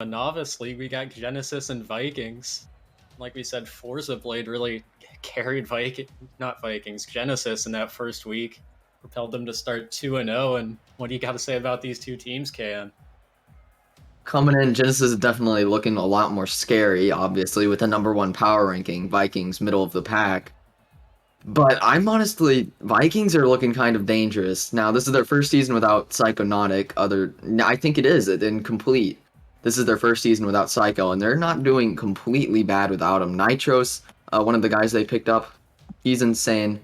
A Novice League, we got Genesis and Vikings. Like we said, Forza Blade really carried Genesis in that first week, propelled them to start 2-0. And what do you got to say about these two teams, Can? Coming in, Genesis is definitely looking a lot more scary, obviously, with the number one power ranking, Vikings middle of the pack. But I'm honestly, Vikings are looking kind of dangerous. Now, this is their first season without Psychonautics. I think it is, incomplete. This is their first season without Psycho, and they're not doing completely bad without him. Nitros, one of the guys they picked up, he's insane.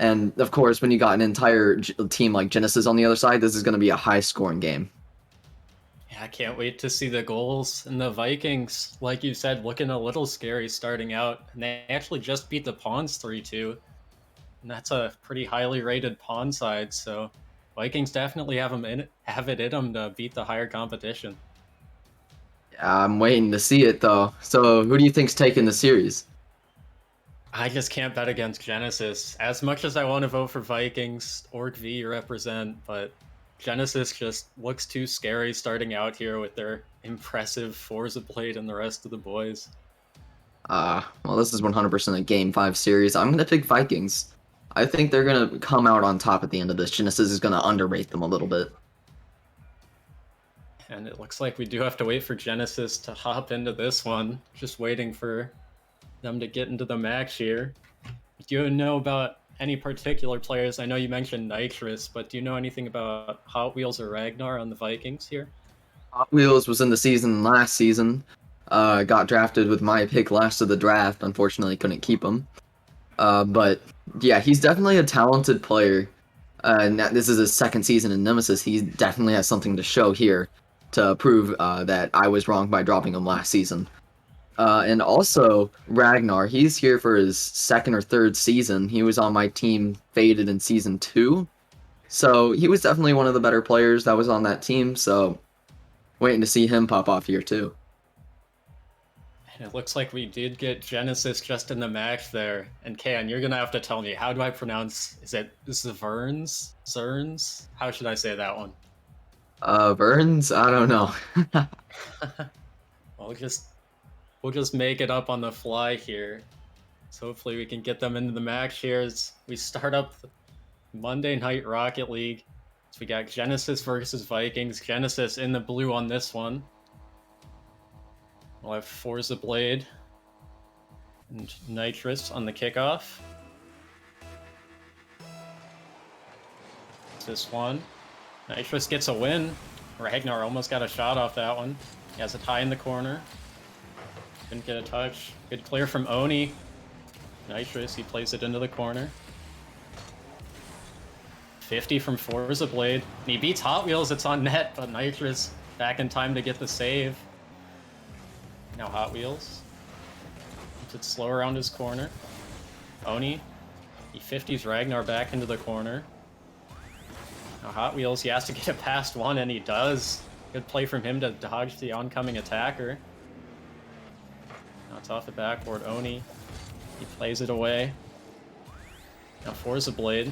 And of course, when you got an entire team like Genesis on the other side, this is going to be a high scoring game. Yeah, I can't wait to see the goals. And the Vikings, like you said, looking a little scary starting out. And they actually just beat the Pawns 3-2. And that's a pretty highly rated Pawn side. So Vikings definitely have it in them to beat the higher competition. Yeah, I'm waiting to see it though. So, who do you think's taking the series? I just can't bet against Genesis. As much as I want to vote for Vikings, Orc V represent, but Genesis just looks too scary starting out here with their impressive Forza Blade and the rest of the boys. Well, this is 100% a Game 5 series. I'm going to pick Vikings. I think they're going to come out on top at the end of this. Genesis is going to underrate them a little bit. And it looks like we do have to wait for Genesis to hop into this one. Just waiting for them to get into the match here. Do you know about any particular players? I know you mentioned Nitrous, but do you know anything about Hot Wheels or Ragnar on the Vikings here? Hot Wheels was in the season last season. Got drafted with my pick last of the draft. Unfortunately, couldn't keep him. But yeah, he's definitely a talented player. And this is his second season in Nemesis. He definitely has something to show here to prove that I was wrong by dropping him last season. And also, Ragnar, he's here for his second or third season. He was on my team Faded in season 2. So he was definitely one of the better players that was on that team. So waiting to see him pop off here too. And it looks like we did get Genesis just in the match there. And Can, you're gonna have to tell me, how do I pronounce, is it Zverns? Zerns? How should I say that one? Burns, I don't know. Well, we'll just make it up on the fly here. So hopefully we can get them into the match here as we start up Monday Night Rocket League. So we got Genesis versus Vikings. Genesis in the blue on this one. We'll have Forza Blade and Nitrous on the kickoff. This one. Nitrous gets a win. Ragnar almost got a shot off that one. He has it high in the corner. Didn't get a touch. Good clear from Oni. Nitrous, he plays it into the corner. 50 from Forza Blade. And he beats Hot Wheels, it's on net, but Nitrous back in time to get the save. Now Hot Wheels. Keeps it slow around his corner. Oni. He 50s Ragnar back into the corner. Now Hot Wheels, he has to get it past one, and he does. Good play from him to dodge the oncoming attacker. Now it's off the backboard. Oni. He plays it away. Now Forza Blade.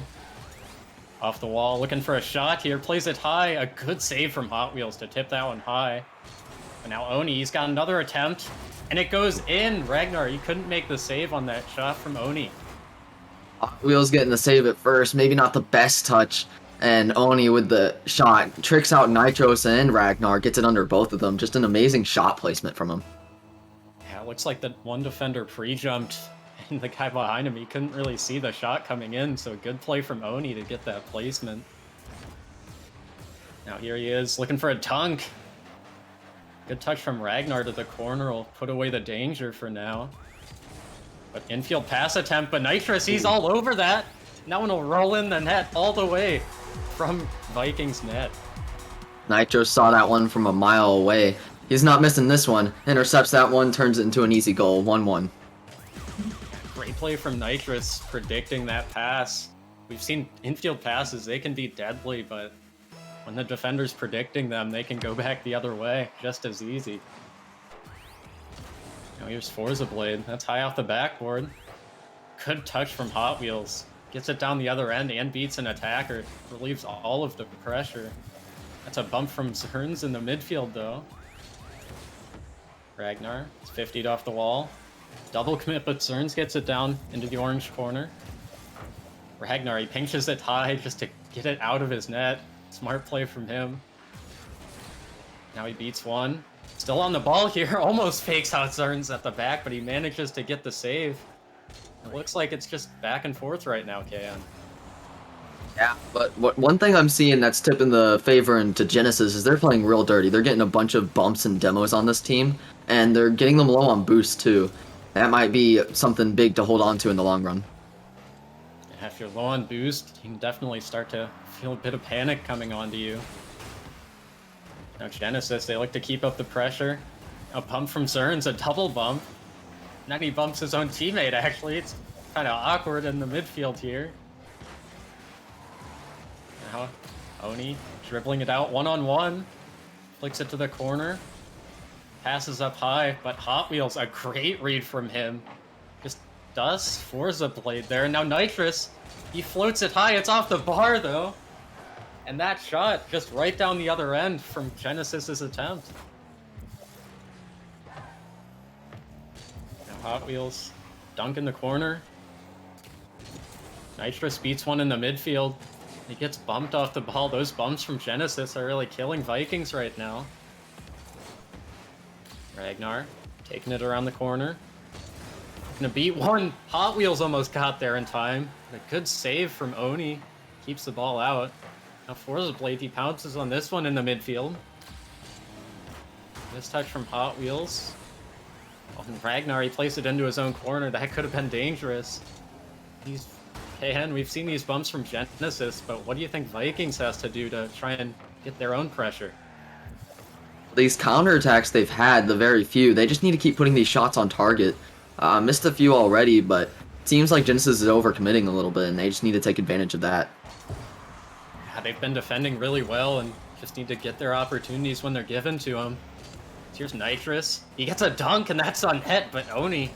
Off the wall, looking for a shot here. Plays it high. A good save from Hot Wheels to tip that one high. But now Oni, he's got another attempt. And it goes in. Ragnar, you couldn't make the save on that shot from Oni. Hot Wheels getting the save at first. Maybe not the best touch. And Oni with the shot tricks out Nitros and Ragnar. Gets it under both of them. Just an amazing shot placement from him. Yeah, it looks like the one defender pre-jumped. And the guy behind him, he couldn't really see the shot coming in, so good play from Oni to get that placement. Now here he is, looking for a dunk. Good touch from Ragnar to the corner, will put away the danger for now. But infield pass attempt, but Nitrous, he's all over that. That one will roll in the net all the way from Vikings net. Nitro saw that one from a mile away. He's not missing this one. Intercepts that one, turns it into an easy goal, 1-1. Great play from Nitrous, predicting that pass. We've seen infield passes, they can be deadly, but when the defender's predicting them, they can go back the other way just as easy. Now here's Forza Blade. That's high off the backboard. Good touch from Hot Wheels. Gets it down the other end and beats an attacker. Relieves all of the pressure. That's a bump from Zerns in the midfield, though. Ragnar is 50'd off the wall. Double commit, but Zerns gets it down into the orange corner. Ragnar, he pinches it high just to get it out of his net. Smart play from him. Now he beats one. Still on the ball here, almost fakes out Zerns at the back, but he manages to get the save. It looks like it's just back and forth right now, KN. Yeah, but one thing I'm seeing that's tipping the favor into Genesis is they're playing real dirty. They're getting a bunch of bumps and demos on this team, and they're getting them low on boost too. That might be something big to hold on to in the long run. Yeah, if you're low on boost, you can definitely start to feel a bit of panic coming onto you. Now Genesis, they like to keep up the pressure. A bump from Zerns, a double bump. Now he bumps his own teammate, actually. It's kind of awkward in the midfield here. Now, Oni dribbling it out one-on-one. Flicks it to the corner. Passes up high, but Hot Wheels, a great read from him. Just does Forza Blade there. And now Nitrous, he floats it high. It's off the bar, though. And that shot just right down the other end from Genesis's attempt. Now Hot Wheels dunk in the corner. Nitrous beats one in the midfield. He gets bumped off the ball. Those bumps from Genesis are really killing Vikings right now. Ragnar taking it around the corner. Gonna beat one. Hot Wheels almost got there in time. A good save from Oni. Keeps the ball out. Now Forza Blade, he pounces on this one in the midfield. This touch from Hot Wheels. Oh, and Ragnar, he placed it into his own corner. That could have been dangerous. KN, we've seen these bumps from Genesis, but what do you think Vikings has to do to try and get their own pressure? These counterattacks they've had, the very few, they just need to keep putting these shots on target. Missed a few already, but it seems like Genesis is overcommitting a little bit, and they just need to take advantage of that. Yeah, they've been defending really well, and just need to get their opportunities when they're given to them. Here's Nitrous. He gets a dunk, and that's on net, but Oni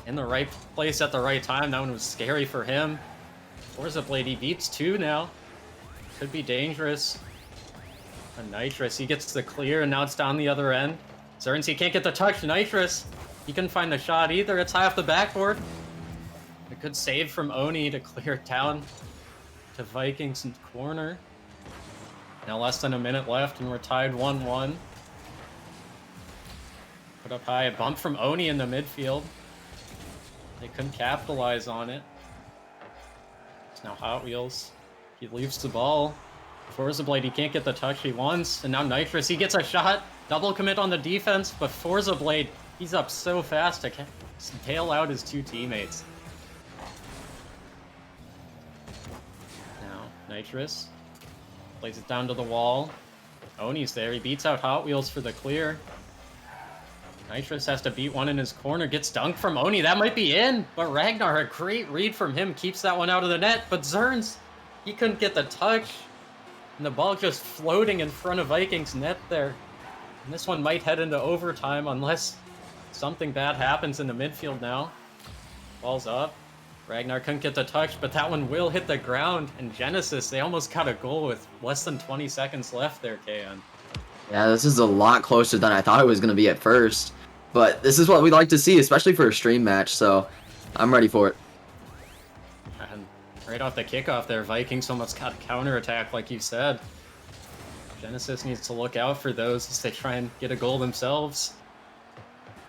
in the right place at the right time. That one was scary for him. Forza Blade, he beats two now. Could be dangerous. And Nitrous, he gets the clear, and now it's down the other end. Zerns, he can't get the touch. Nitrous, he couldn't find the shot either. It's high off the backboard. A good save from Oni to clear it down to Vikings in corner. Now less than a minute left, and we're tied 1-1. Put up high, a bump from Oni in the midfield. They couldn't capitalize on it. It's now Hot Wheels. He leaves the ball. Forza Blade, he can't get the touch he wants. And now Nitrous, he gets a shot. Double commit on the defense, but Forza Blade, he's up so fast to bail out his two teammates. Now, Nitrous plays it down to the wall. Oni's there. He beats out Hot Wheels for the clear. Nitrous has to beat one in his corner, gets dunked from Oni. That might be in, but Ragnar, a great read from him, keeps that one out of the net. But Zerns, he couldn't get the touch. And the ball just floating in front of Vikings' net there. And this one might head into overtime unless something bad happens in the midfield now. Ball's up. Ragnar couldn't get the touch, but that one will hit the ground. And Genesis, they almost got a goal with less than 20 seconds left there, KN. Yeah, this is a lot closer than I thought it was going to be at first. But this is what we like to see, especially for a stream match, so I'm ready for it. And right off the kickoff there, Vikings almost got a counterattack, like you said. Genesis needs to look out for those as they try and get a goal themselves.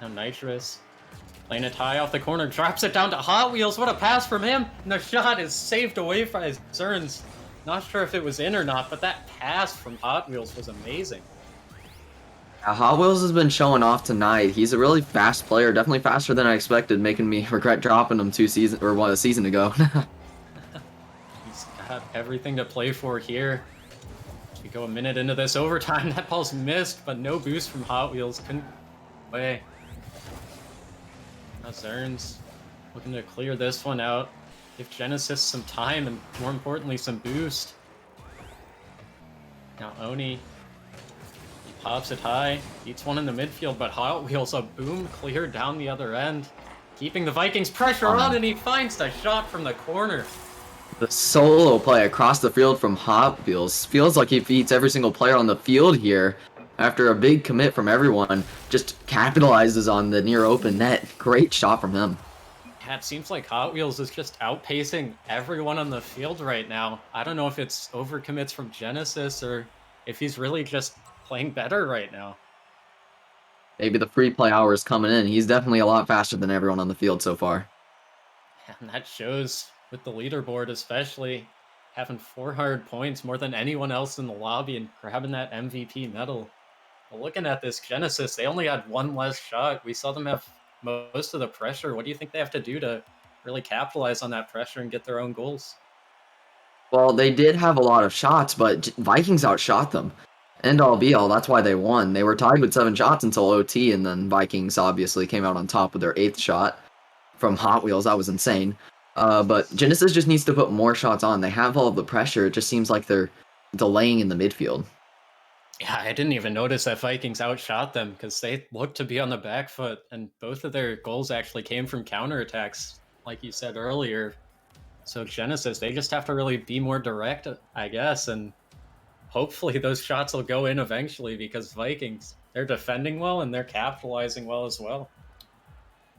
Now Nitrous playing it high off the corner, drops it down to Hot Wheels. What a pass from him! And the shot is saved away by Zerns. Not sure if it was in or not, but that pass from Hot Wheels was amazing. Hot Wheels has been showing off tonight. He's a really fast player, definitely faster than I expected, making me regret dropping him a season ago. He's got everything to play for here. We go a minute into this overtime. That ball's missed, but no boost from Hot Wheels. Couldn't play. Now Zerns looking to clear this one out. Give Genesis some time and, more importantly, some boost. Now Oni, he pops it high, beats one in the midfield, but Hot Wheels a boom clear down the other end, keeping the Vikings pressure on, and he finds the shot from the corner. The solo play across the field from Hot Wheels feels like he beats every single player on the field here. after a big commit from everyone, just capitalizes on the near open net. Great shot from him. Yeah, it seems like Hot Wheels is just outpacing everyone on the field right now. I don't know if it's overcommits from Genesis or if he's really just playing better right now. Maybe the free play hour is coming in. He's definitely a lot faster than everyone on the field so far. And that shows with the leaderboard, especially having 400 points, more than anyone else in the lobby, and grabbing that MVP medal. But looking at this Genesis, they only had one less shot. We saw them have most of the pressure. What do you think they have to do to really capitalize on that pressure and get their own goals? Well, they did have a lot of shots, but Vikings outshot them. End all be all, that's why they won. They were tied with 7 shots until OT, and then Vikings obviously came out on top with their 8th shot from Hot Wheels. That was insane. But Genesis just needs to put more shots on. They have all of the pressure. It just seems like they're delaying in the midfield. Yeah, I didn't even notice that Vikings outshot them because they looked to be on the back foot, and both of their goals actually came from counterattacks, like you said earlier. So Genesis, they just have to really be more direct, I guess, and hopefully those shots will go in eventually because Vikings, they're defending well and they're capitalizing well as well.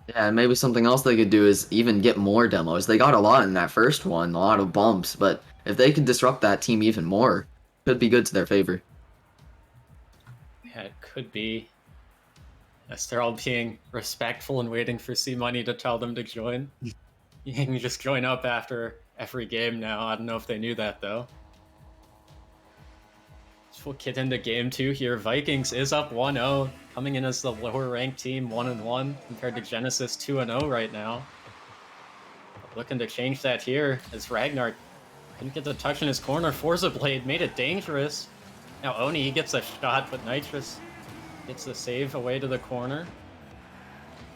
Yeah, and maybe something else they could do is even get more demos. They got a lot in that first one, a lot of bumps, but if they could disrupt that team even more, could be good to their favor. Yeah, it could be. Yes, they're all being respectful and waiting for C Money to tell them to join. You can just join up after every game now. I don't know if they knew that though. So we'll get into game 2 here. Vikings is up 1-0, coming in as the lower ranked team, 1-1 compared to Genesis 2-0 right now. But looking to change that here as Ragnar couldn't get the touch in his corner. Forza Blade made it dangerous. Now Oni, he gets a shot, but Nitrous gets the save away to the corner.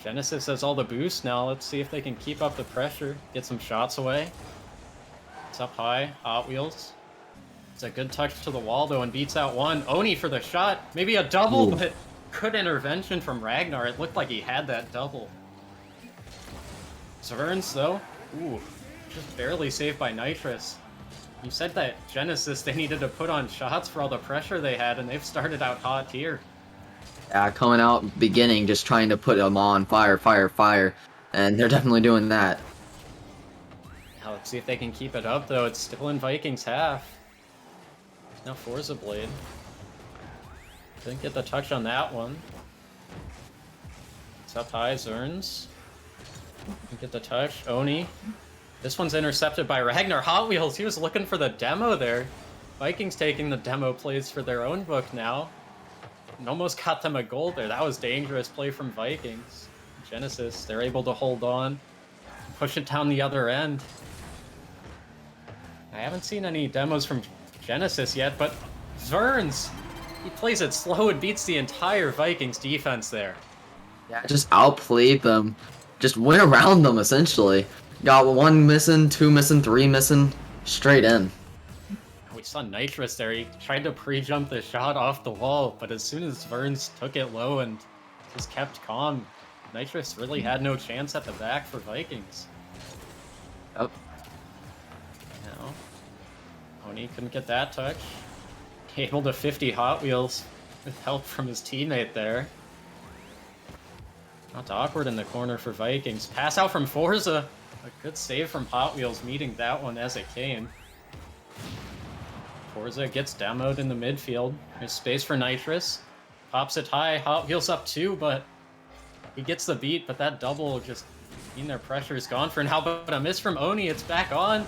Genesis has all the boost now. Let's see if they can keep up the pressure, get some shots away. It's up high, Hot Wheels. It's a good touch to the wall though and beats out one. Oni for the shot, maybe a double, but good intervention from Ragnar. It looked like he had that double. Zverns though, ooh, just barely saved by Nitrous. You said that Genesis, they needed to put on shots for all the pressure they had, and they've started out hot here. Yeah, coming out beginning, just trying to put them on fire, fire, fire, and they're definitely doing that. Now let's see if they can keep it up though. It's still in Vikings half. Now Forza Blade. Didn't get the touch on that one. It's up high, Zerns. Didn't get the touch. Oni. This one's intercepted by Ragnar. Hot Wheels, he was looking for the demo there. Vikings taking the demo plays for their own book now. And almost got them a goal there. That was dangerous play from Vikings. Genesis, they're able to hold on. Push it down the other end. I haven't seen any demos from Genesis yet, but Zverns, he plays it slow and beats the entire Vikings defense there. Yeah, just outplayed them. Just went around them, essentially. Got 1 missing, 2 missing, 3 missing, straight in. We saw Nitrous there. He tried to pre-jump the shot off the wall, but as soon as Zverns took it low and just kept calm, Nitrous really had no chance at the back for Vikings. Yep. No. Oni couldn't get that touch. Able to 50 Hot Wheels with help from his teammate there. Not awkward in the corner for Vikings. Pass out from Forza. A good save from Hot Wheels, meeting that one as it came. Forza gets demoed in the midfield. There's space for Nitrous. Pops it high. Hot Wheels up 2, but he gets the beat, but that double just mean their pressure is gone for now. But a miss from Oni. It's back on.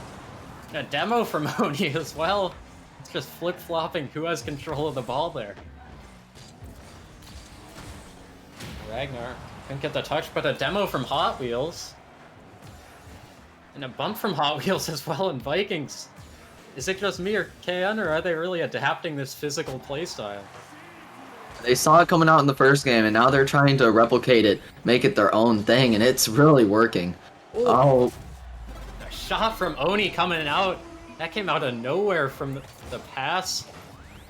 And a demo from Oni as well. It's just flip-flopping who has control of the ball there. Ragnar couldn't get the touch, but a demo from Hot Wheels. And a bump from Hot Wheels as well in Vikings. Is it just me or KN, or are they really adapting this physical playstyle? They saw it coming out in the first game, and now they're trying to replicate it, make it their own thing, and it's really working. Ooh. Oh. A shot from Oni coming out. That came out of nowhere from the pass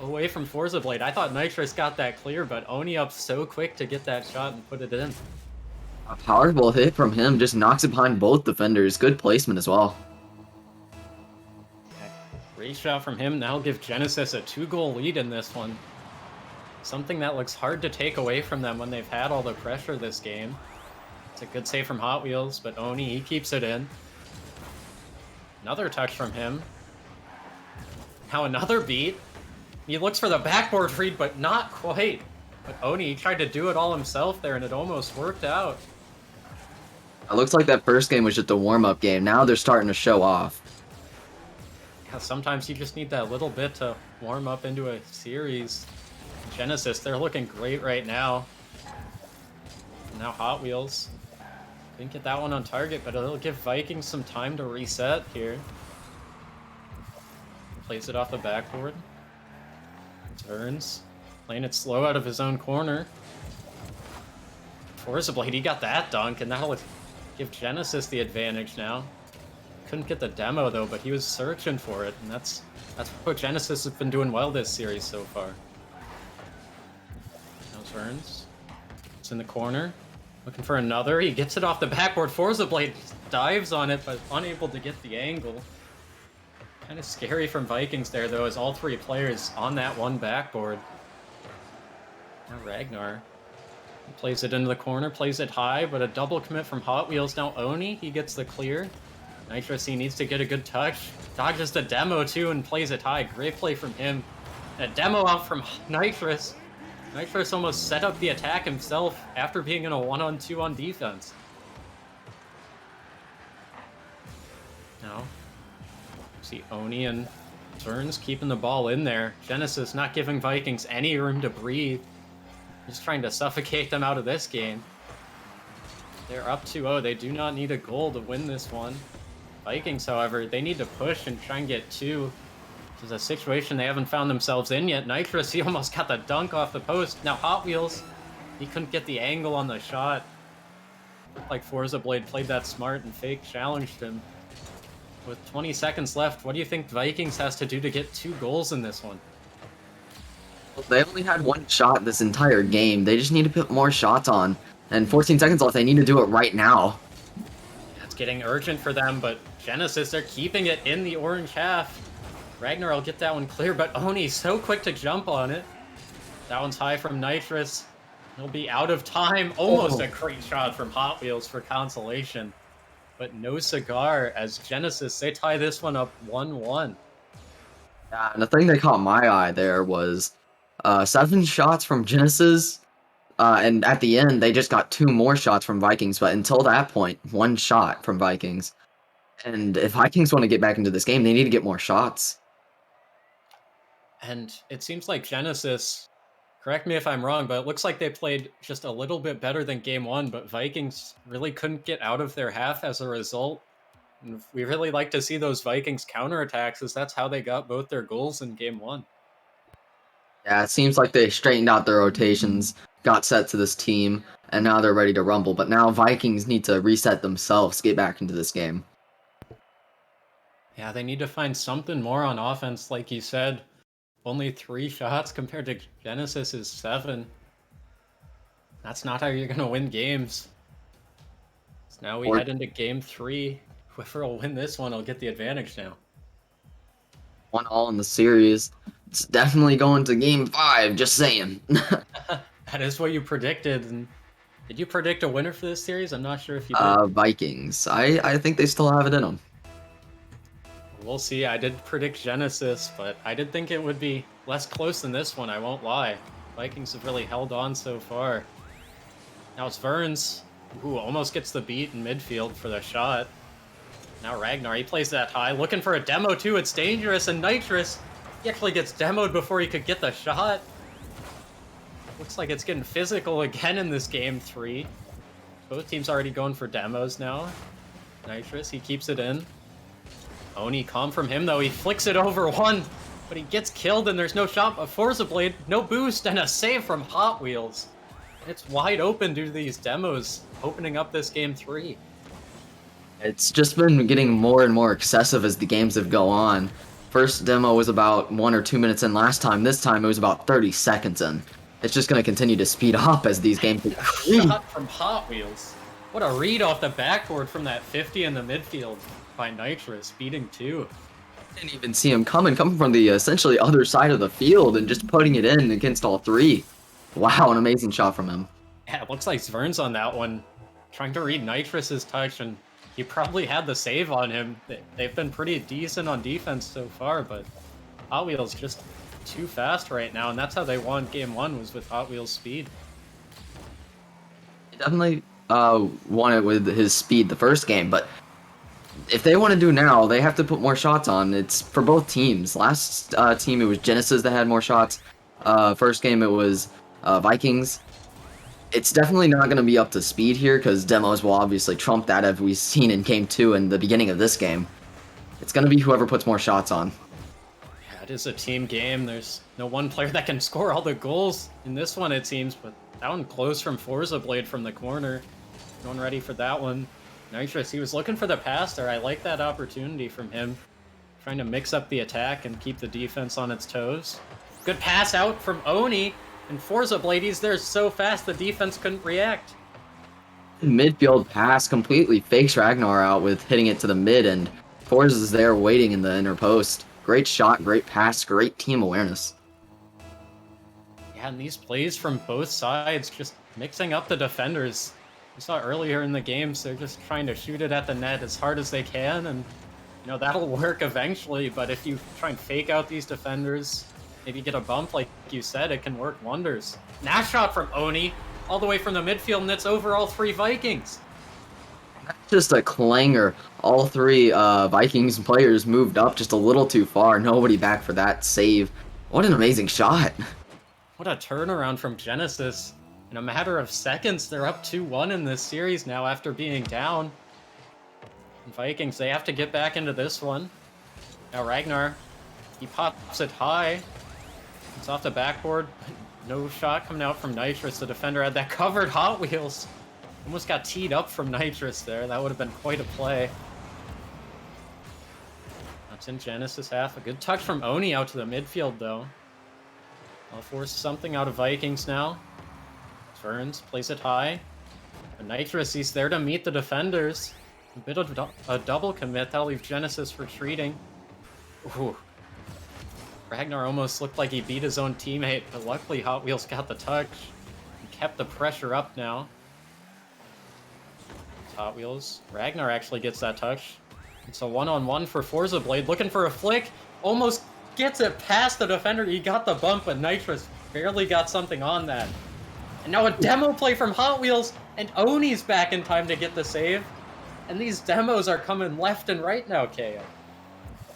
away from Forza Blade. I thought Nitrous got that clear, but Oni up so quick to get that shot and put it in. A powerful hit from him, just knocks it behind both defenders. Good placement as well. Great shot from him. Now give Genesis a 2-goal lead in this one. Something that looks hard to take away from them when they've had all the pressure this game. It's a good save from Hot Wheels, but Oni, he keeps it in. Another touch from him. Now another beat. He looks for the backboard read, but not quite. But Oni tried to do it all himself there, and it almost worked out. It looks like that first game was just a warm-up game. Now they're starting to show off. Yeah, sometimes you just need that little bit to warm up into a series. Genesis, they're looking great right now. Now Hot Wheels. Didn't get that one on target, but it'll give Vikings some time to reset here. Plays it off the backboard. Turns. Playing it slow out of his own corner. Forza Blade, he got that dunk, and that'll give Genesis the advantage now. Couldn't get the demo though, but he was searching for it, and that's what Genesis has been doing well this series so far. Now turns. It's in the corner. Looking for another. He gets it off the backboard. Forza Blade dives on it, but unable to get the angle. Kind of scary from Vikings there, though, as all three players on that one backboard. Now Ragnar. He plays it into the corner, plays it high, but a double commit from Hot Wheels. Now Oni, he gets the clear. Nitrous, he needs to get a good touch. Dodges the demo, too, and plays it high. Great play from him. A demo out from Nitrous. Nitrous almost set up the attack himself after being in a 1-on-2 on defense. Now, see Oni and Turns keeping the ball in there. Genesis not giving Vikings any room to breathe. Just trying to suffocate them out of this game. They're up 2-0. They do not need a goal to win this one. Vikings, however, they need to push and try and get two. This is a situation they haven't found themselves in yet. Nitrous, he almost got the dunk off the post. Now Hot Wheels, he couldn't get the angle on the shot. Looked like Forza Blade played that smart and fake challenged him. With 20 seconds left, what do you think Vikings has to do to get 2 goals in this one? They only had one shot this entire game. They just need to put more shots on. And 14 seconds left, they need to do it right now. It's getting urgent for them, but Genesis, they're keeping it in the orange half. Ragnar will get that one clear, but Oni's so quick to jump on it. That one's high from Nitrous. He'll be out of time. Almost a great shot from Hot Wheels for consolation. But no cigar as Genesis, they tie this one up 1-1. Yeah, and the thing that caught my eye there was 7 shots from Genesis. And at the end, they just got 2 more shots from Vikings. But until that point, 1 shot from Vikings. And if Vikings want to get back into this game, they need to get more shots. And it seems like Genesis, correct me if I'm wrong, but it looks like they played just a little bit better than game 1, but Vikings really couldn't get out of their half as a result. And we really like to see those Vikings counterattacks, as that's how they got both their goals in game 1. Yeah, it seems like they straightened out their rotations, got set to this team, and now they're ready to rumble. But now Vikings need to reset themselves to get back into this game. Yeah, they need to find something more on offense, like you said. Only 3 shots compared to Genesis's 7. That's not how you're going to win games. So now we head into game 3. Whoever will win this one will get the advantage now. 1-1 in the series. It's definitely going to game 5, just saying. That is what you predicted. And did you predict a winner for this series? I'm not sure if you did. Vikings. I think they still have it in them. We'll see. I did predict Genesis, but I did think it would be less close than this one, I won't lie. Vikings have really held on so far. Now it's Verns, who almost gets the beat in midfield for the shot. Now Ragnar, he plays that high, looking for a demo too. It's dangerous, and Nitrous, he actually gets demoed before he could get the shot. Looks like it's getting physical again in this game 3. Both teams already going for demos now. Nitrous, he keeps it in. Oni, calm from him though. He flicks it over one, but he gets killed and there's no shot. A Forza Blade, no boost, and a save from Hot Wheels. It's wide open due to these demos opening up this game 3. It's just been getting more and more excessive as the games have gone on. First demo was about 1 or 2 minutes in last time. This time it was about 30 seconds in. It's just going to continue to speed up as these games... Shot from Hot Wheels. What a read off the backboard from that 50 in the midfield by Nitrous, beating 2. Didn't even see him coming from the essentially other side of the field and just putting it in against all 3. Wow, an amazing shot from him. Yeah, it looks like Zvern's on that one, trying to read Nitrus's touch, and he probably had the save on him. They've been pretty decent on defense so far, but Hot Wheels just too fast right now, and that's how they won Game 1, was with Hot Wheels speed. He definitely won it with his speed the first game, but if they want to do now, they have to put more shots on. It's for both teams. Last team, it was Genesis that had more shots. First game, it was Vikings. It's definitely not going to be up to speed here because demos will obviously trump that, as we've seen in Game 2 and the beginning of this game. It's going to be whoever puts more shots on. Yeah, it is a team game. There's no one player that can score all the goals in this one, it seems, but that one close from Forza Blade from the corner. No one ready for that one. Nitrous, he was looking for the pass there. I like that opportunity from him. Trying to mix up the attack and keep the defense on its toes. Good pass out from Oni. And Forza Blade, he's there so fast the defense couldn't react. Midfield pass completely fakes Ragnar out with hitting it to the mid, and Forza's there waiting in the inner post. Great shot, great pass, great team awareness. Yeah, and these plays from both sides, just mixing up the defenders. We saw earlier in the games, they're just trying to shoot it at the net as hard as they can, and that'll work eventually, but if you try and fake out these defenders, maybe get a bump like you said, it can work wonders. Nash shot from Oni, all the way from the midfield, and it's over all 3 Vikings. That's just a clanger. All 3 Vikings players moved up just a little too far. Nobody back for that save. What an amazing shot. What a turnaround from Genesis. In a matter of seconds, they're up 2-1 in this series now after being down. And Vikings, they have to get back into this one. Now Ragnar, he pops it high. It's off the backboard. No shot coming out from Nitrous. The defender had that covered. Hot Wheels almost got teed up from Nitrous there. That would have been quite a play. That's in Genesis half. A good touch from Oni out to the midfield, though. I'll force something out of Vikings now. Ferns plays it high. But Nitrous, he's there to meet the defenders. A bit of a double commit. That'll leave Genesis retreating. Ooh. Ragnar almost looked like he beat his own teammate, but luckily Hot Wheels got the touch and kept the pressure up now. It's Hot Wheels. Ragnar actually gets that touch. It's a one-on-one for Forza Blade, looking for a flick. Almost gets it past the defender. He got the bump, but Nitrous barely got something on that. And now a demo play from Hot Wheels, and Oni's back in time to get the save. And these demos are coming left and right now, KO.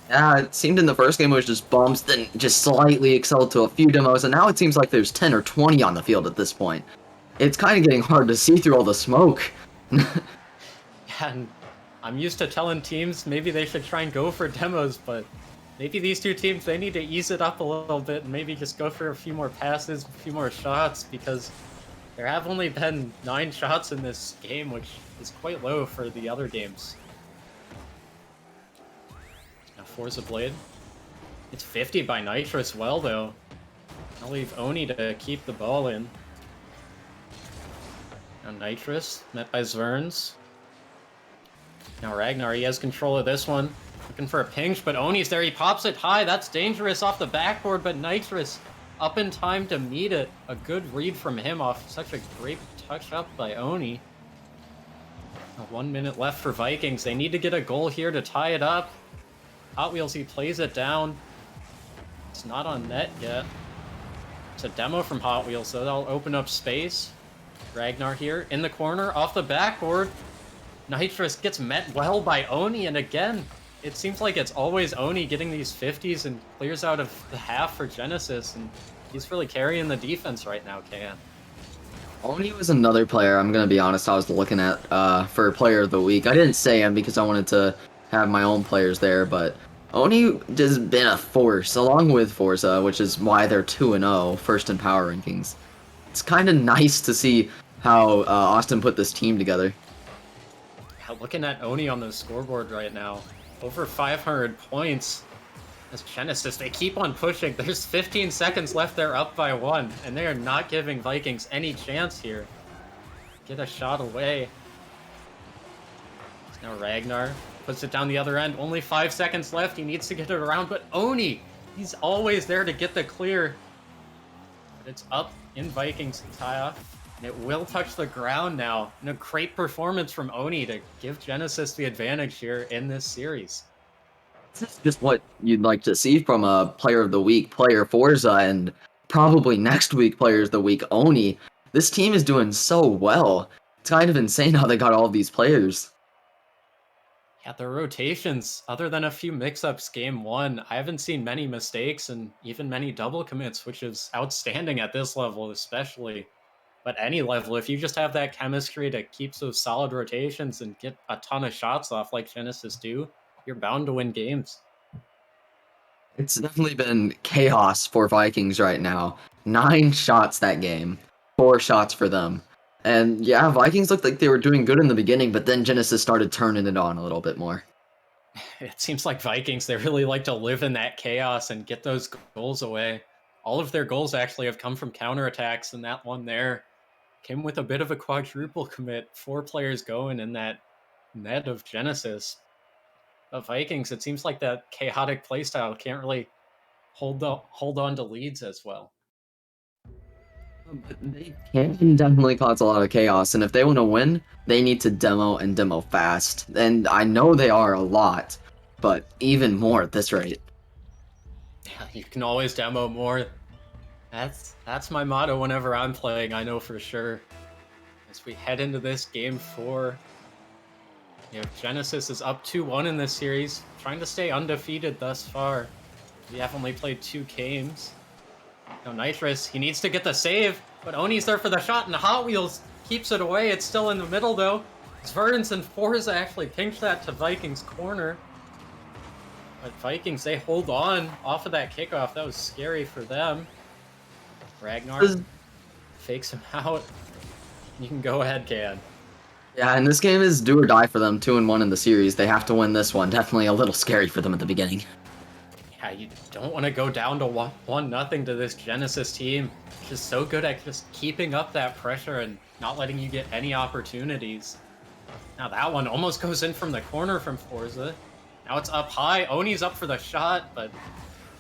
Yeah, it seemed in the first game it was just bumps, then just slightly excelled to a few demos, and now it seems like there's 10 or 20 on the field at this point. It's kind of getting hard to see through all the smoke. And I'm used to telling teams maybe they should try and go for demos, but maybe these two teams, they need to ease it up a little bit and maybe just go for a few more passes, a few more shots, because there have only been 9 shots in this game, which is quite low for the other games. Now Forza Blade. It's 50 by Nitrous well, though. I'll leave Oni to keep the ball in. Now Nitrous, met by Zverns. Now Ragnar, he has control of this one. Looking for a pinch, but Oni's there. He pops it high. That's dangerous off the backboard, but Nitrous up in time to meet it. A good read from him off such a great touch up by Oni. 1 minute left for Vikings. They need to get a goal here to tie it up. Hot Wheels, he plays it down. It's not on net yet. It's a demo from Hot Wheels, so that'll open up space. Ragnar here in the corner, off the backboard. Nitrous gets met well by Oni, and again, it seems like it's always Oni getting these 50s and clears out of the half for Genesis, and he's really carrying the defense right now, KN. Oni was another player, I'm gonna be honest, I was looking at for Player of the Week. I didn't say him because I wanted to have my own players there, but Oni has been a force, along with Forza, which is why they're 2-0, first in power rankings. It's kind of nice to see how Austin put this team together. Looking at Oni on the scoreboard right now, over 500 points. As Genesis, they keep on pushing. There's 15 seconds left, they're up by 1, and they are not giving Vikings any chance here. Get a shot away. Now Ragnar puts it down the other end. Only 5 seconds left, he needs to get it around, but Oni, he's always there to get the clear. But it's up in Vikings tie-off. And it will touch the ground now. And a great performance from Oni to give Genesis the advantage here in this series. This is just what you'd like to see from a Player of the Week, player Forza, and probably next week Players of the Week Oni. This team is doing so well. It's kind of insane how they got all these players. Yeah, the rotations, other than a few mix-ups game one, I haven't seen many mistakes and even many double commits, which is outstanding at this level especially. But any level, if you just have that chemistry to keep those solid rotations and get a ton of shots off like Genesis do, you're bound to win games. It's definitely been chaos for Vikings right now. 9 shots that game. 4 shots for them. And yeah, Vikings looked like they were doing good in the beginning, but then Genesis started turning it on a little bit more. It seems like Vikings, they really like to live in that chaos and get those goals away. All of their goals actually have come from counterattacks, and that one there came with a bit of a quadruple commit. 4 players going in that net of Genesis. The Vikings, it seems like that chaotic playstyle can't really hold on to leads as well. But they can definitely cause a lot of chaos, and if they want to win, they need to demo and demo fast. And I know they are a lot, but even more at this rate. Yeah, you can always demo more. That's my motto whenever I'm playing, I know for sure. As we head into this game 4, you know, Genesis is up 2-1 in this series, trying to stay undefeated thus far. We have only played 2 games. Now Nitrous, he needs to get the save, but Oni's there for the shot, and Hot Wheels keeps it away. It's still in the middle, though. Zverdens and Forza actually pinch that to Vikings' corner. But Vikings, they hold on off of that kickoff. That was scary for them. Ragnar fakes him out. You can go ahead, Can. Yeah, and this game is do or die for them, 2-1 in the series. They have to win this one. Definitely a little scary for them at the beginning. Yeah, you don't want to go down to 1-0 to this Genesis team. It's just so good at just keeping up that pressure and not letting you get any opportunities. Now that one almost goes in from the corner from Forza. Now it's up high. Oni's up for the shot, but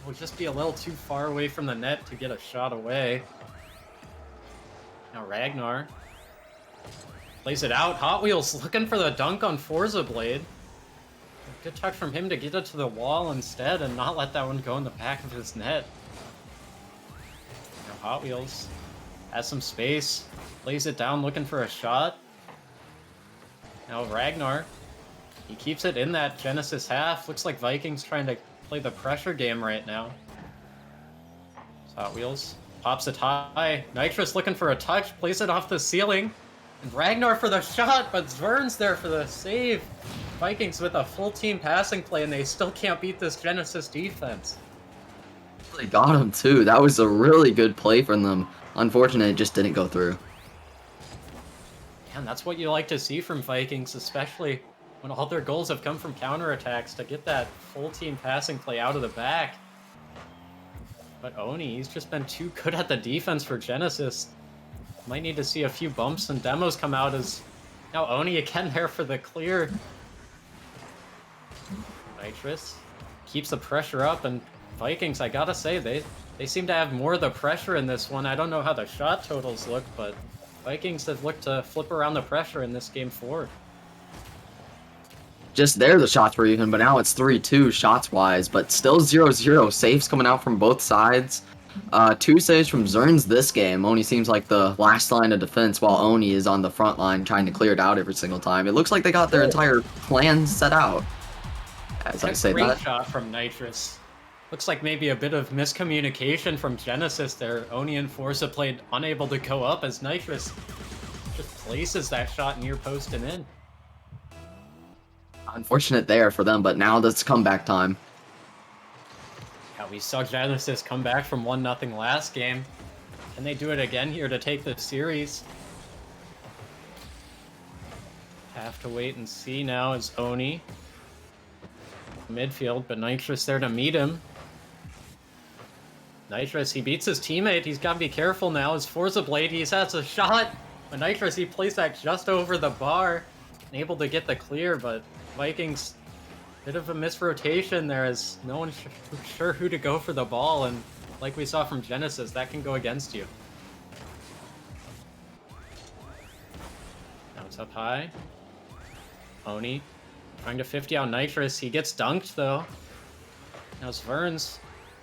will just be a little too far away from the net to get a shot away. Now Ragnar plays it out. Hot Wheels looking for the dunk on Forza Blade. Good touch from him to get it to the wall instead and not let that one go in the back of his net. Now Hot Wheels has some space, lays it down looking for a shot. Now Ragnar, he keeps it in that Genesis half. Looks like Vikings trying to play the pressure game right now. Hot Wheels pops it high. Nitrous looking for a touch, plays it off the ceiling. And Ragnar for the shot, but Zvern's there for the save. Vikings with a full team passing play, and they still can't beat this Genesis defense. They got him too. That was a really good play from them. Unfortunately, it just didn't go through. And that's what you like to see from Vikings, especially when all their goals have come from counterattacks, to get that full team passing play out of the back. But Oni, he's just been too good at the defense for Genesis. Might need to see a few bumps and demos come out as now Oni again there for the clear. Nitrous keeps the pressure up, and Vikings, I gotta say, they seem to have more of the pressure in this one. I don't know how the shot totals look, but Vikings have looked to flip around the pressure in this game 4. Just there the shots were even, but now it's 3-2 shots-wise, but still 0-0. Saves coming out from both sides. 2 saves from Zerns this game. Oni seems like the last line of defense, while Oni is on the front line trying to clear it out every single time. It looks like they got their entire plan set out. As I say Great that. shot from Nitrous. Looks like maybe a bit of miscommunication from Genesis there. Oni and Forza played unable to go up as Nitrous just places that shot near post and in. Unfortunate there for them, but now it's comeback time. Yeah, we saw Genesis come back from 1-0 last game. Can they do it again here to take the series? Have to wait and see now as Oni midfield, but Nitrous there to meet him. Nitrous, he beats his teammate. He's got to be careful now as Forza Blade, he has a shot. But Nitrous, he plays that just over the bar. Able to get the clear, but Vikings, bit of a misrotation there as no one's sure who to go for the ball, and like we saw from Genesis, that can go against you. it's up high. Oni trying to 50 out Nitrous. He gets dunked though. Now it's Verns.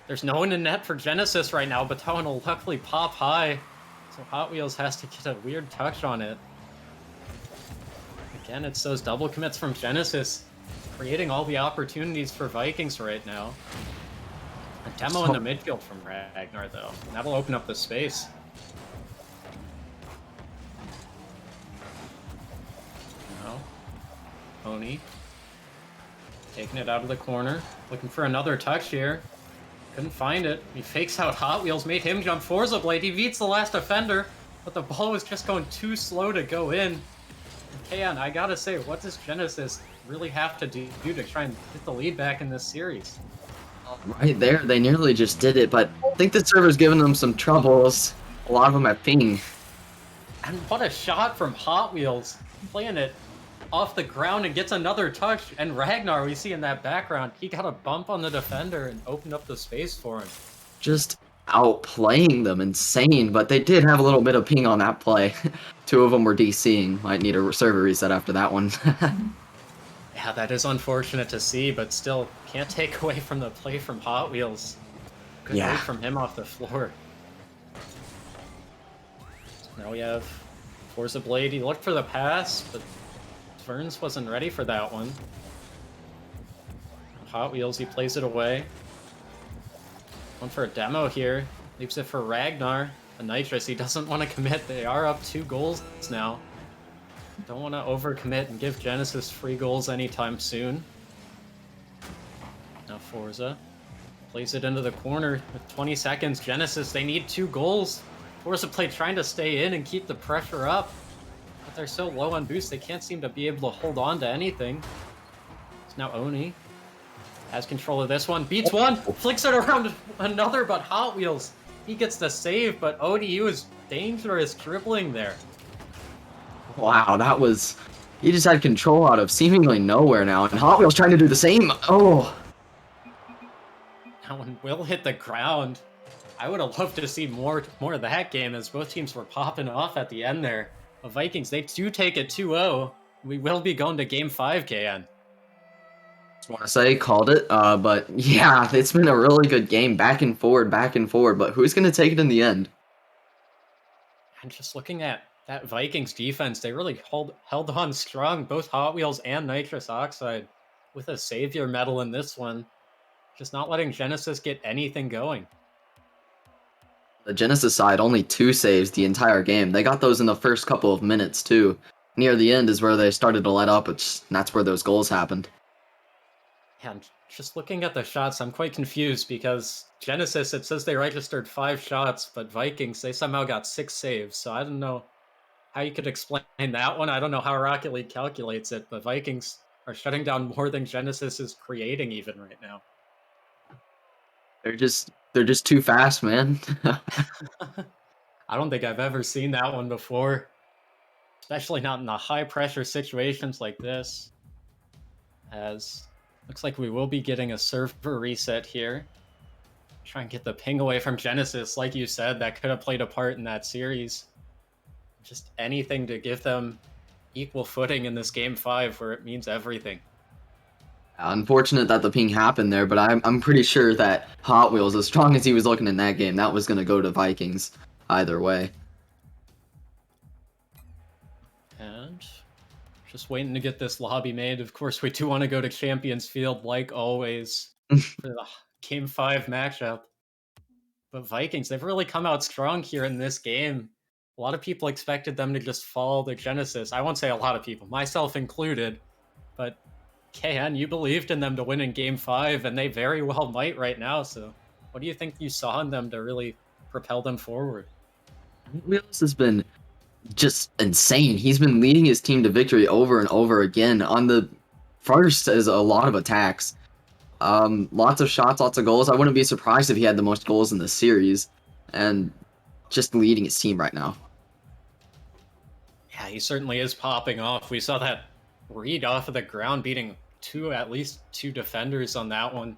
There's no one in net for Genesis right now, but that one will luckily pop high. So Hot Wheels has to get a weird touch on it. Again, it's those double commits from Genesis creating all the opportunities for Vikings right now. A demo in the midfield from Ragnar though. That'll open up the space. Oni taking it out of the corner, looking for another touch here. Couldn't find it. He fakes out Hot Wheels, made him jump Forza Blade. He beats the last defender, but the ball was just going too slow to go in. Kayan, I gotta say, what does Genesis really have to do to try and get the lead back in this series? Right there, they nearly just did it, but I think the server's giving them some troubles. A lot of them have ping. And what a shot from Hot Wheels, playing it off the ground and gets another touch. And Ragnar, we see in that background, he got a bump on the defender and opened up the space for him. Just outplaying them, insane, but they did have a little bit of ping on that play. Two of them were DCing. Might need a server reset after that one. Yeah, that is unfortunate to see, but still can't take away from the play from Hot Wheels. Good play from him off the floor. Now we have Forza Blade. He looked for the pass, but Ferns wasn't ready for that one. Hot Wheels, he plays it away. One for a demo here. Leaves it for Ragnar. A Nitrous, he doesn't want to commit. They are up 2 goals now. Don't want to overcommit and give Genesis free goals anytime soon. Now Forza plays it into the corner with 20 seconds. Genesis, they need 2 goals. Forza play trying to stay in and keep the pressure up. But they're so low on boost, they can't seem to be able to hold on to anything. It's now Oni. Has control of this one. Beats one. Flicks it around another, but Hot Wheels. He gets the save, but ODU is dangerous dribbling there. Wow, that was... He just had control out of seemingly nowhere now, and Hot Wheels trying to do the same. Oh! That one will hit the ground. I would have loved to see more of that game as both teams were popping off at the end there. The Vikings, they do take it 2-0. We will be going to Game 5, KN. Just want to say, called it, but yeah, it's been a really good game, back and forward, but who's going to take it in the end? And just looking at that Vikings defense, they really held on strong, both Hot Wheels and Nitrous Oxide, with a savior medal in this one. Just not letting Genesis get anything going. The Genesis side, only 2 saves the entire game. They got those in the first couple of minutes, too. Near the end is where they started to let up, and that's where those goals happened. Yeah, and just looking at the shots, I'm quite confused because Genesis, it says they registered 5 shots, but Vikings, they somehow got 6 saves. So I don't know how you could explain that one. I don't know how Rocket League calculates it, but Vikings are shutting down more than Genesis is creating even right now. They're just too fast, man. I don't think I've ever seen that one before, especially not in the high pressure situations like this. As looks like we will be getting a server reset here. Try and get the ping away from Genesis, like you said, that could have played a part in that series. Just anything to give them equal footing in this Game 5 where it means everything. Unfortunate that the ping happened there, but I'm pretty sure that Hot Wheels, as strong as he was looking in that game, that was going to go to Vikings either way. And just waiting to get this lobby made. Of course, we do want to go to Champions Field, like always, for the Game 5 matchup. But Vikings, they've really come out strong here in this game. A lot of people expected them to just fall to Genesis. I won't say a lot of people, myself included. But KN, you believed in them to win in Game 5, and they very well might right now. So what do you think you saw in them to really propel them forward? Wheels has been just insane. He's been leading his team to victory over and over again. On the first is a lot of attacks. Lots of shots, lots of goals. I wouldn't be surprised if he had the most goals in the series. And just leading his team right now. Yeah, he certainly is popping off. We saw that read off of the ground, beating at least two defenders on that one.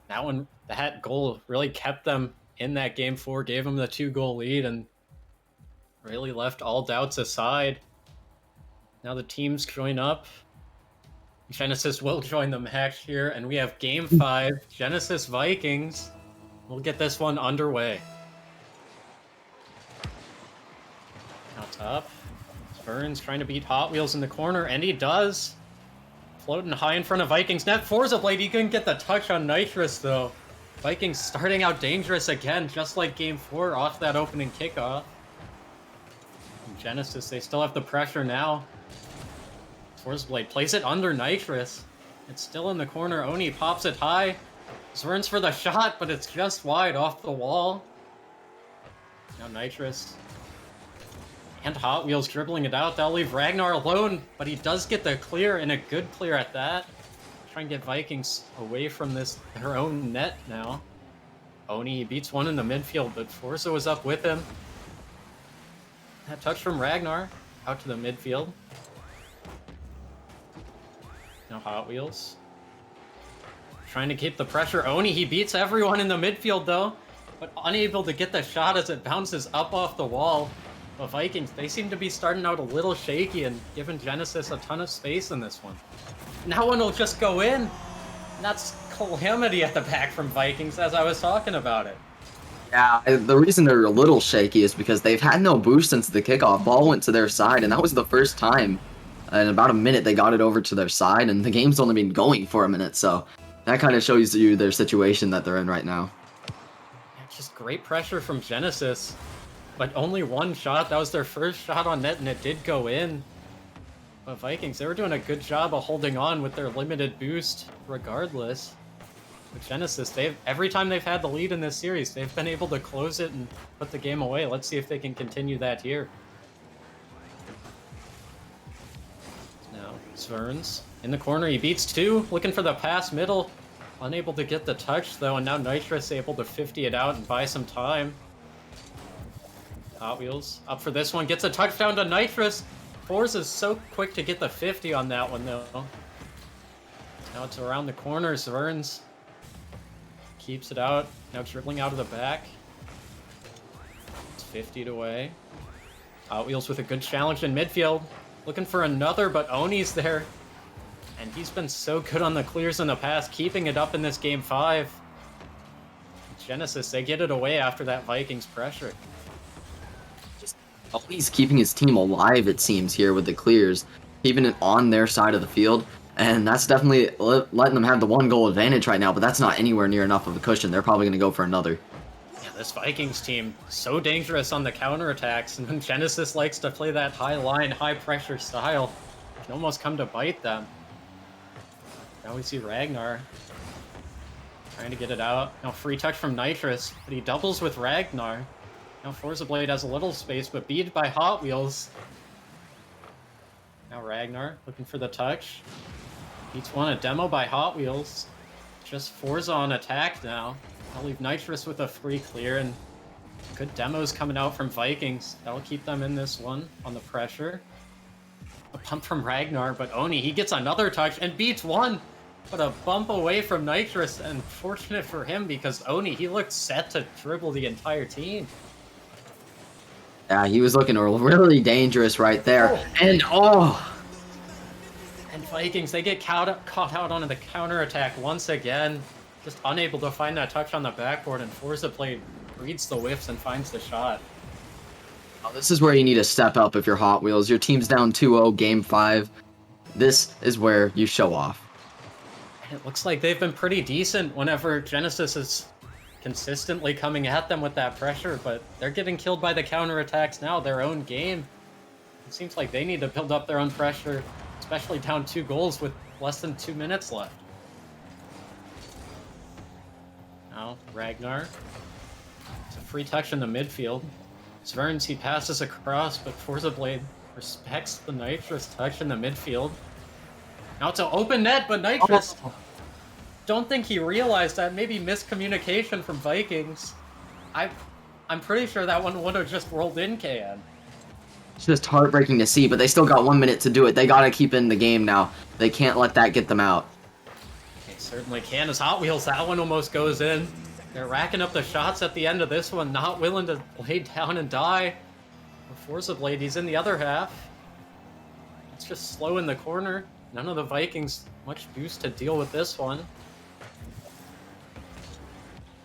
That goal really kept them in that Game 4, gave them the 2-goal lead, and really left all doubts aside. Now the teams join up. Genesis will join the match here, and we have Game 5, Genesis Vikings. We'll get this one underway. Now top. Burns trying to beat Hot Wheels in the corner, and he does. Floating high in front of Vikings net. Forza Blade, he couldn't get the touch on Nitrous, though. Vikings starting out dangerous again, just like Game 4 off that opening kickoff. And Genesis, they still have the pressure now. Forza Blade plays it under Nitrous. It's still in the corner. Oni pops it high. Zverns for the shot, but it's just wide off the wall. Now Nitrous and Hot Wheels dribbling it out. That'll leave Ragnar alone, but he does get the clear, and a good clear at that. Try and get Vikings away from their own net now. Oni beats one in the midfield, but Forza was up with him. That touch from Ragnar out to the midfield. Now Hot Wheels. Trying to keep the pressure. Oni, he beats everyone in the midfield though, but unable to get the shot as it bounces up off the wall. The Vikings, they seem to be starting out a little shaky and giving Genesis a ton of space in this one. Now one will just go in. And that's calamity at the back from Vikings, as I was talking about it. Yeah, the reason they're a little shaky is because they've had no boost since the kickoff. Ball went to their side, and that was the first time in about a minute they got it over to their side, and the game's only been going for a minute, so that kind of shows you their situation that they're in right now. Yeah, just great pressure from Genesis, but only one shot. That was their first shot on net, and it did go in. But Vikings, they were doing a good job of holding on with their limited boost regardless. But Genesis, every time they've had the lead in this series, they've been able to close it and put the game away. Let's see if they can continue that here. Now, Zverns in the corner, he beats two, looking for the pass middle. Unable to get the touch though, and now Nitrous able to 50 it out and buy some time. Hot Wheels up for this one, gets a touchdown to Nitrous. Forza's so quick to get the 50 on that one though. Now it's around the corner, Zverns keeps it out, now dribbling out of the back. It's 50'd away. Hot Wheels with a good challenge in midfield. Looking for another, but Oni's there. And he's been so good on the clears in the past, keeping it up in this Game 5. Genesis, they get it away after that Vikings pressure. Just always keeping his team alive, it seems, here with the clears. Keeping it on their side of the field. And that's definitely letting them have the one goal advantage right now, but that's not anywhere near enough of a cushion. They're probably going to go for another. Yeah, this Vikings team, so dangerous on the counterattacks, and when Genesis likes to play that high line, high pressure style, it can almost come to bite them. Now we see Ragnar trying to get it out. Now free touch from Nitrous, but he doubles with Ragnar. Now Forza Blade has a little space, but beat by Hot Wheels. Now Ragnar looking for the touch. Beats one, a demo by Hot Wheels. Just Forza on attack now. I'll leave Nitrous with a free clear, and good demos coming out from Vikings. That'll keep them in this one on the pressure. A pump from Ragnar, but Oni, he gets another touch and beats one. But a bump away from Nitrous, and fortunate for him because Oni, he looked set to dribble the entire team. Yeah, he was looking really dangerous right there. And And Vikings, they get caught out on the counterattack once again. Just unable to find that touch on the backboard, and Forza Blade reads the whiffs and finds the shot. Oh, this is where you need to step up if you're Hot Wheels. Your team's down 2-0, Game 5. This is where you show off. And it looks like they've been pretty decent whenever Genesis is consistently coming at them with that pressure, but they're getting killed by the counterattacks now, their own game. It seems like they need to build up their own pressure, especially down 2 goals with less than 2 minutes left. Now, Ragnar. It's a free touch in the midfield. Zverns, he passes across, but Forza Blade respects the Nitrous touch in the midfield. Now it's an open net, but Nitrous... Don't think he realized that. Maybe miscommunication from Vikings. I'm pretty sure that one would have just rolled in KN. It's just heartbreaking to see, but they still got 1 minute to do it. They gotta keep in the game now. They can't let that get them out. They certainly can. As Hot Wheels, that one almost goes in. They're racking up the shots at the end of this one, not willing to lay down and die. Forza Blade, he's in the other half. It's just slow in the corner. None of the Vikings much boost to deal with this one.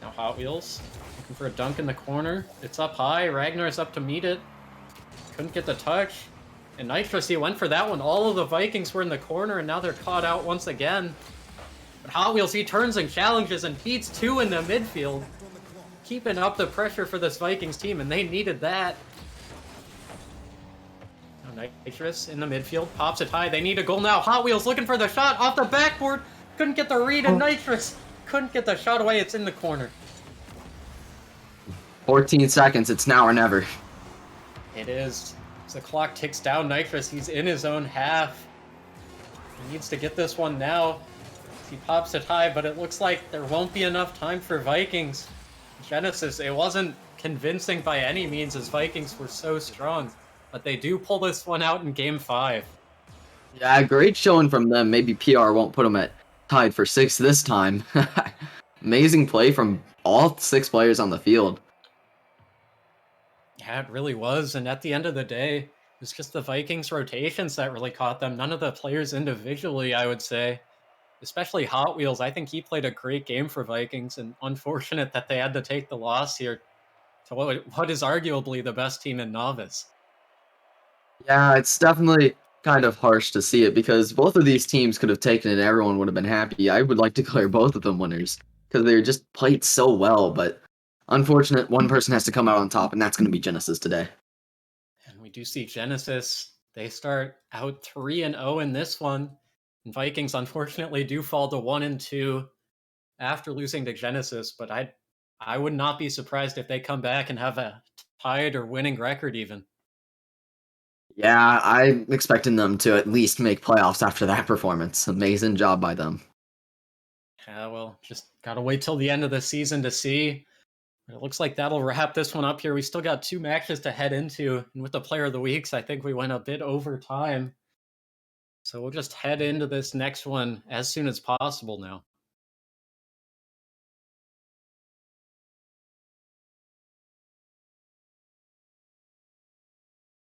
Now Hot Wheels looking for a dunk in the corner. It's up high. Ragnar's up to meet it. Couldn't get the touch. And Nitrous, he went for that one. All of the Vikings were in the corner, and now they're caught out once again. But Hot Wheels, he turns and challenges and beats two in the midfield. Keeping up the pressure for this Vikings team, and they needed that. Now Nitrous in the midfield, pops it high. They need a goal now. Hot Wheels looking for the shot off the backboard. Couldn't get the read, and Nitrous couldn't get the shot away. It's in the corner. 14 seconds. It's now or never. It is. As the clock ticks down, Nitrous, he's in his own half. He needs to get this one now. He pops it high, but it looks like there won't be enough time for Vikings. Genesis, it wasn't convincing by any means as Vikings were so strong, but they do pull this one out in Game 5. Yeah, great showing from them. Maybe PR won't put them at tied for 6 this time. Amazing play from all 6 players on the field. Yeah, it really was, and at the end of the day, it was just the Vikings' rotations that really caught them. None of the players individually, I would say. Especially Hot Wheels, I think he played a great game for Vikings, and unfortunate that they had to take the loss here to what is arguably the best team in Novice. Yeah, it's definitely kind of harsh to see it because both of these teams could have taken it and everyone would have been happy. I would like to declare both of them winners because they just played so well, but unfortunate one person has to come out on top, and that's going to be Genesis today. And we do see Genesis, they start out 3-0 in this one. And Vikings unfortunately do fall to 1-2 after losing to Genesis, but I would not be surprised if they come back and have a tied or winning record even. Yeah, I'm expecting them to at least make playoffs after that performance. Amazing job by them. Yeah, well, just gotta wait till the end of the season to see. It looks like that'll wrap this one up here. We still got 2 matches to head into, and with the Player of the Weeks, I think we went a bit over time. So we'll just head into this next one as soon as possible now.